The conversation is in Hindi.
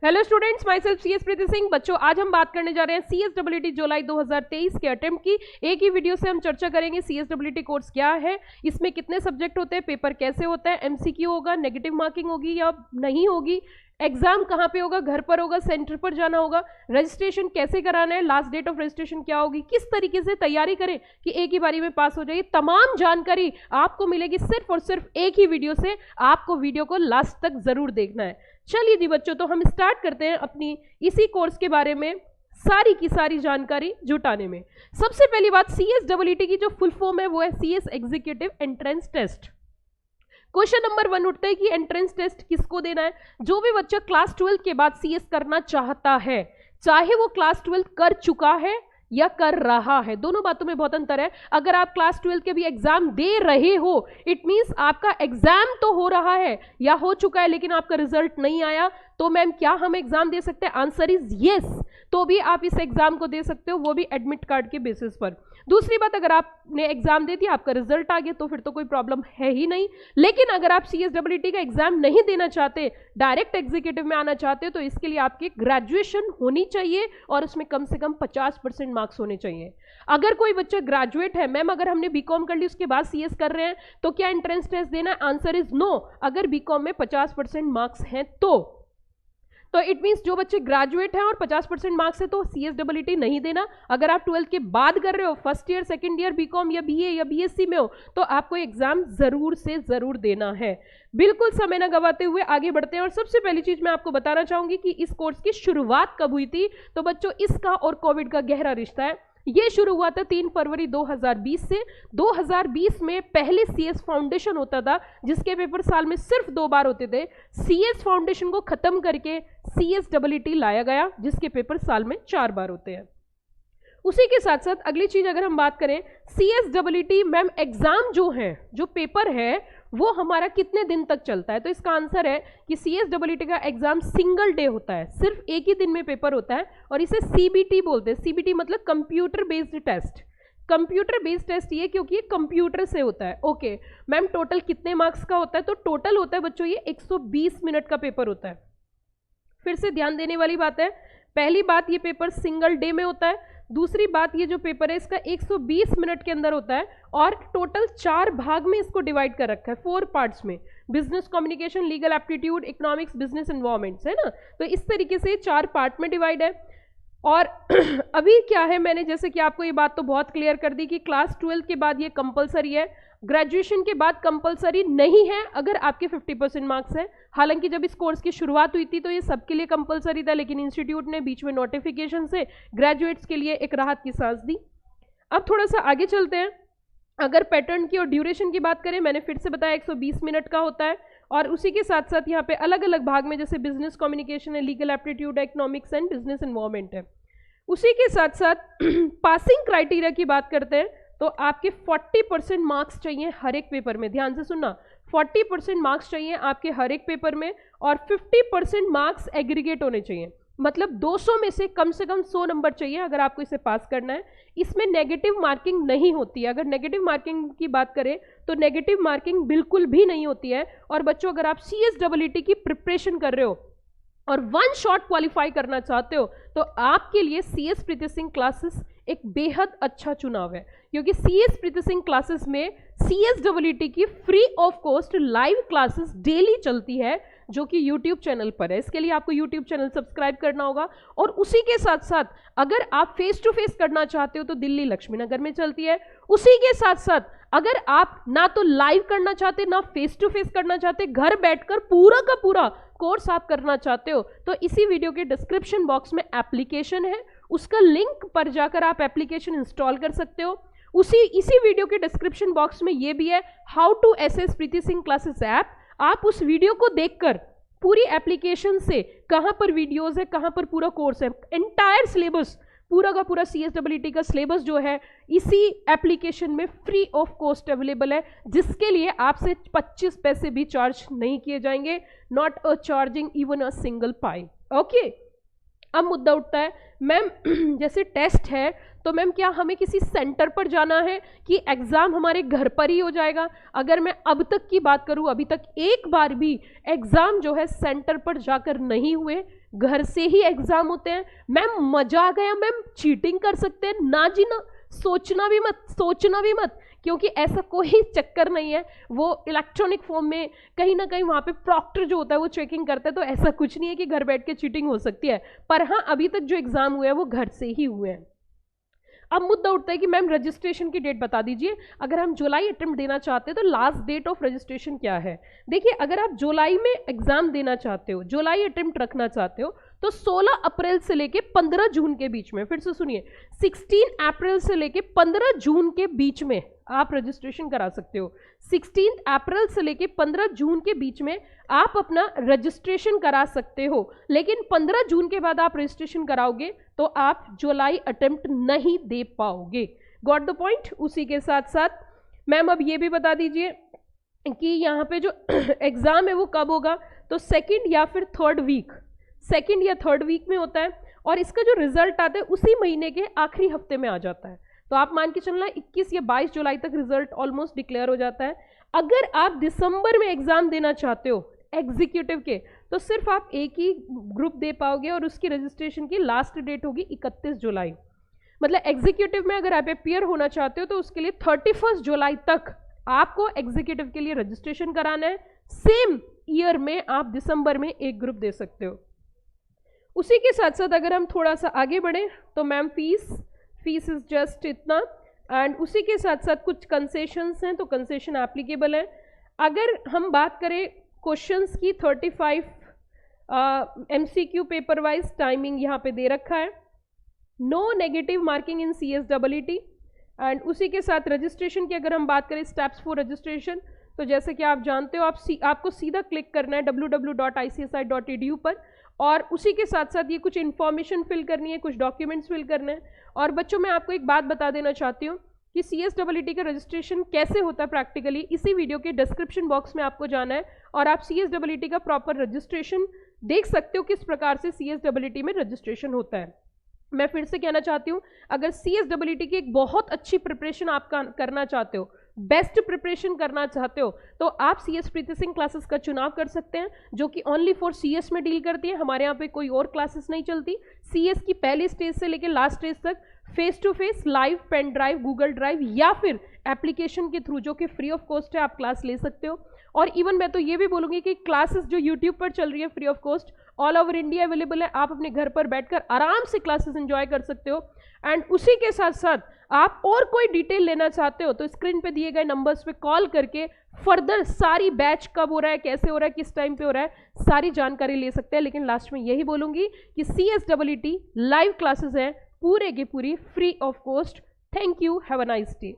Hello students, my self CS प्रीति सिंह। बच्चों, आज हम बात करने जा रहे हैं CSEET जुलाई 2023 के अटेम्प्ट की। एक ही वीडियो से हम चर्चा करेंगे CSEET कोर्स क्या है, इसमें कितने सब्जेक्ट होते हैं, पेपर कैसे होता है, MCQ होगा, नेगेटिव मार्किंग होगी या नहीं होगी, एग्जाम कहाँ पे होगा, घर पर होगा, सेंटर पर जाना होगा, रजिस्ट्रेशन कैसे कराना है, लास्ट डेट ऑफ रजिस्ट्रेशन क्या होगी, किस तरीके से तैयारी करें कि एक ही बारी में पास हो जाए, तमाम जानकारी आपको मिलेगी सिर्फ और सिर्फ एक ही वीडियो से। आपको वीडियो को लास्ट तक जरूर देखना है। चलिए जी बच्चों, तो हम स्टार्ट करते हैं अपनी इसी कोर्स के बारे में सारी की सारी जानकारी जुटाने में। सबसे पहली बात, CSEET की जो फुल फॉर्म है वो है CS executive entrance test. Question number 1 उठता है कि एंट्रेंस टेस्ट किसको देना है। जो भी बच्चा क्लास 12 के बाद CS करना चाहता है, चाहे वो क्लास 12 कर चुका है या कर रहा है, दोनों बातों में बहुत अंतर है। अगर आप क्लास 12 के भी एग्जाम दे रहे हो, इट मींस आपका एग्जाम तो हो रहा है या हो चुका है लेकिन आपका रिजल्ट नहीं आया, तो मैम क्या हम एग्जाम दे सकते हैं? Answer is yes. तो भी आप इस एग्जाम को दे सकते हो, वो भी एडमिट कार्ड के बेसिस पर। दूसरी बात, अगर आपने एग्जाम दे दिया, आपका रिजल्ट आ गया, तो फिर तो कोई प्रॉब्लम है ही नहीं। लेकिन अगर आप CSEET का एग्जाम नहीं देना चाहते, डायरेक्ट एग्जीक्यूटिव में आना चाहते हो, तो इसके लिए आपकी ग्रेजुएशन होनी चाहिए और उसमें कम से कम 50% मार्क्स होने चाहिए। अगर कोई बच्चा ग्रेजुएट है, मैम अगर हमने BCom कर ली उसके बाद CS कर रहे हैं, तो क्या एंट्रेंस टेस्ट देना है? Answer is no. अगर BCom में 50% मार्क्स हैं तो इट मीन्स जो बच्चे ग्रेजुएट हैं और 50% मार्क्स है तो CSEET नहीं देना। अगर आप 12th के बाद कर रहे हो, first year, second year BCom या BA या BSc में हो, तो आपको एग्जाम जरूर से जरूर देना है। बिल्कुल समय न गवाते हुए आगे बढ़ते हैं। और सबसे पहली चीज मैं आपको बताना चाहूंगी कि इस कोर्स की शुरुआत कब हुई थी। तो बच्चों, इसका और कोविड का गहरा रिश्ता है। ये शुरू हुआ था 3 फरवरी 2020 से। 2020 में पहले CS फाउंडेशन होता था, जिसके पेपर साल में सिर्फ 2 बार होते थे। CS फाउंडेशन को खत्म करके CSEET लाया गया, जिसके पेपर साल में 4 बार होते हैं। उसी के साथ साथ अगली चीज अगर हम बात करें, CSEET मैम एग्जाम जो है, जो पेपर है, वो हमारा कितने दिन तक चलता है? तो इसका आंसर है कि CSEET का एग्जाम सिंगल डे होता है, सिर्फ एक ही दिन में पेपर होता है और इसे CBT बोलते हैं। CBT मतलब computer based test. Computer based test ये क्योंकि ये कंप्यूटर से होता है। ओके मैम, टोटल कितने मार्क्स का होता है? तो टोटल होता है बच्चों ये 120 मिनट का पेपर होता है। फिर से ध्यान देने वाली बात है, पहली बात ये पेपर सिंगल डे में होता है, दूसरी बात ये जो पेपर है इसका 120 मिनट के अंदर होता है और टोटल 4 भाग में इसको डिवाइड कर रखा है, 4 पार्ट्स में। Business communication, legal aptitude, economics, business environments, है ना। तो इस तरीके से 4 पार्ट में डिवाइड है। और अभी क्या है, मैंने जैसे कि आपको ये बात तो बहुत क्लियर कर दी कि क्लास 12 के बाद ये कंपलसरी है, ग्रेजुएशन के बाद कंपलसरी नहीं है अगर आपके 50% मार्क्स हैं। हालांकि जब इस कोर्स की शुरुआत हुई थी तो ये सबके लिए कंपलसरी था, लेकिन इंस्टीट्यूट ने बीच में नोटिफिकेशन से ग्रेजुएट्स के लिए एक राहत की सांस दी। अब थोड़ा सा आगे चलते हैं। अगर पैटर्न की और ड्यूरेशन की बात करें, मैंने फिर से बताया 120 मिनट का होता है और उसी के साथ साथ यहाँ पे अलग अलग भाग में, जैसे बिजनेस कम्युनिकेशन है, लीगल एप्टीट्यूड है, इकोनॉमिक्स एंड बिजनेस एनवायरमेंट है। उसी के साथ साथ पासिंग क्राइटेरिया की बात करते हैं, तो आपके 40% मार्क्स चाहिए हर एक पेपर में। ध्यान से सुनना, 40% मार्क्स चाहिए आपके हर एक पेपर में और 50% मार्क्स एग्रीगेट होने चाहिए। मतलब 200 में से कम 100 नंबर चाहिए अगर आपको इसे पास करना है। इसमें नेगेटिव मार्किंग नहीं होती है। अगर नेगेटिव मार्किंग की बात करें तो नेगेटिव मार्किंग बिल्कुल भी नहीं होती है। और बच्चों, अगर आप CSEET की प्रिपरेशन कर रहे हो और 1 शॉट क्वालिफाई करना चाहते हो, तो आपके लिए CS प्रीति सिंह क्लासेस एक बेहद अच्छा चुनाव है, क्योंकि CS प्रीति सिंह क्लासेस में CSEET की free of cost live classes daily चलती है, जो कि YouTube चैनल पर है। इसके लिए आपको YouTube चैनल सब्सक्राइब करना होगा। और उसी के साथ साथ अगर आप फेस टू फेस करना चाहते हो तो दिल्ली लक्ष्मी नगर में चलती है। उसी के साथ साथ अगर आप ना तो लाइव करना चाहते, ना फेस टू फेस करना चाहते, घर बैठकर पूरा का पूरा कोर्स आप करना चाहते हो, तो इसी वीडियो के डिस्क्रिप्शन बॉक्स में एप्लीकेशन है, उसका लिंक पर जाकर आप एप्लीकेशन इंस्टॉल कर सकते हो। इसी वीडियो के डिस्क्रिप्शन बॉक्स में ये भी है, how to access Preeti Singh classes app. आप उस वीडियो को देखकर पूरी एप्लीकेशन से कहां पर वीडियोस है, कहां पर पूरा कोर्स है, एंटायर सिलेबस, पूरा का पूरा CSEET का सिलेबस जो है इसी एप्लीकेशन में फ्री ऑफ कॉस्ट अवेलेबल है, जिसके लिए आपसे 25 पैसे भी चार्ज नहीं किए जाएंगे। Not a charging even a single pi. Okay, अब मुद्दा उठता है, मैम जैसे टेस्ट है तो मैम क्या हमें किसी सेंटर पर जाना है कि एग्जाम हमारे घर पर ही हो जाएगा? अगर मैं अब तक की बात करूं, अभी तक एक बार भी एग्जाम जो है सेंटर पर जाकर नहीं हुए, घर से ही एग्जाम होते हैं। मैम मजा आ गया, मैम चीटिंग कर सकते हैं, ना जी ना, सोचना भी मत, सोचना भी मत, क्योंकि ऐसा कोई चक्कर नहीं है। वो इलेक्ट्रॉनिक फॉर्म में कहीं ना कहीं वहाँ पे प्रॉक्टर जो होता है वो चेकिंग करता है, तो ऐसा कुछ नहीं है कि घर बैठ के चीटिंग हो सकती है। पर हाँ, अभी तक जो एग्जाम हुए हैं वो घर से ही हुए हैं। अब मुद्दा उठता है कि मैम रजिस्ट्रेशन की डेट बता दीजिए। अगर हम जुलाई अटेम्प्ट देना चाहते हैं तो लास्ट डेट ऑफ रजिस्ट्रेशन क्या है? देखिए, अगर आप जुलाई में एग्जाम देना चाहते हो, जुलाई अटेम्प्ट रखना चाहते हो, तो 16 अप्रैल से लेके 15 जून के बीच में, फिर से सुनिए, 16 अप्रैल से लेके 15 जून के बीच में आप रजिस्ट्रेशन करा सकते हो। 16 अप्रैल से लेके 15 जून के बीच में आप अपना रजिस्ट्रेशन करा सकते हो, लेकिन 15 जून के बाद आप रजिस्ट्रेशन कराओगे तो आप जुलाई अटेम्प्ट नहीं दे पाओगे। Got the point? उसी के साथ साथ मैम अब ये भी बता दीजिए कि यहाँ पे जो एग्जाम है वो कब होगा, तो सेकंड या फिर थर्ड वीक, सेकंड या थर्ड वीक में होता है, और इसका जो रिजल्ट आता है उसी महीने के आखिरी हफ्ते में आ जाता है। तो आप मान के चलना 21 या 22 जुलाई तक रिजल्ट ऑलमोस्ट डिक्लेयर हो जाता है। अगर आप दिसंबर में एग्जाम देना चाहते हो एग्जीक्यूटिव के, तो सिर्फ आप एक ही ग्रुप दे पाओगे और उसकी रजिस्ट्रेशन की लास्ट डेट होगी 31 जुलाई। मतलब एग्जीक्यूटिव में अगर आप अपियर होना चाहते हो तो उसके लिए 31 जुलाई तक आपको एग्जीक्यूटिव के लिए रजिस्ट्रेशन कराना है। सेम ईयर में आप दिसंबर में एक ग्रुप दे सकते हो। उसी के साथ साथ अगर हम थोड़ा सा आगे बढ़ें तो मैम फीस इज जस्ट इतना, एंड उसी के साथ साथ कुछ कंसेशंस हैं, तो कंसेशन एप्लीकेबल है। अगर हम बात करें क्वेश्चंस की, 35 MCQ पेपर वाइज टाइमिंग यहाँ पे दे रखा है। No negative marking in CSEET, and उसी के साथ रजिस्ट्रेशन की अगर हम बात करें, स्टेप्स फॉर रजिस्ट्रेशन, तो जैसे कि आप जानते हो आपको सीधा क्लिक करना है www.icsi.edu पर, और उसी के साथ साथ ये कुछ इन्फॉर्मेशन फिल करनी है, कुछ डॉक्यूमेंट्स फिल करने हैं। और बच्चों, मैं आपको एक बात बता देना चाहती हूँ कि CSEET का रजिस्ट्रेशन कैसे होता है प्रैक्टिकली, इसी वीडियो के डिस्क्रिप्शन बॉक्स में आपको जाना है और आप CSEET का प्रॉपर रजिस्ट्रेशन देख सकते हो, किस प्रकार से CSEET में रजिस्ट्रेशन होता है। मैं फिर से कहना चाहती हूँ, अगर CSEET की एक बहुत अच्छी प्रिपरेशन आप करना चाहते हो, बेस्ट प्रिपरेशन करना चाहते हो, तो आप CS प्रीति सिंह क्लासेस का चुनाव कर सकते हैं, जो कि ओनली फॉर CS में डील करती है। हमारे यहाँ पे कोई और क्लासेस नहीं चलती। CS की पहली स्टेज से लेकर लास्ट स्टेज तक face to face, live, pen drive, Google drive या फिर एप्लीकेशन के थ्रू, जो कि फ्री ऑफ कॉस्ट है, आप क्लास ले सकते हो। और इवन मैं तो ये भी बोलूँगी कि क्लासेस जो यूट्यूब पर चल रही है free of cost, all over India available है। आप अपने घर पर बैठकर आराम से क्लासेस एंजॉय कर सकते हो। एंड उसी के साथ साथ आप और कोई डिटेल लेना चाहते हो तो स्क्रीन पे दिए गए नंबर्स पे कॉल करके फर्दर सारी बैच कब हो रहा है, कैसे हो रहा है, किस टाइम पे हो रहा है, सारी जानकारी ले सकते हैं। लेकिन लास्ट में यही बोलूँगी कि CSEET लाइव क्लासेस हैं, पूरे की पूरी free of cost. Thank you, have a nice day.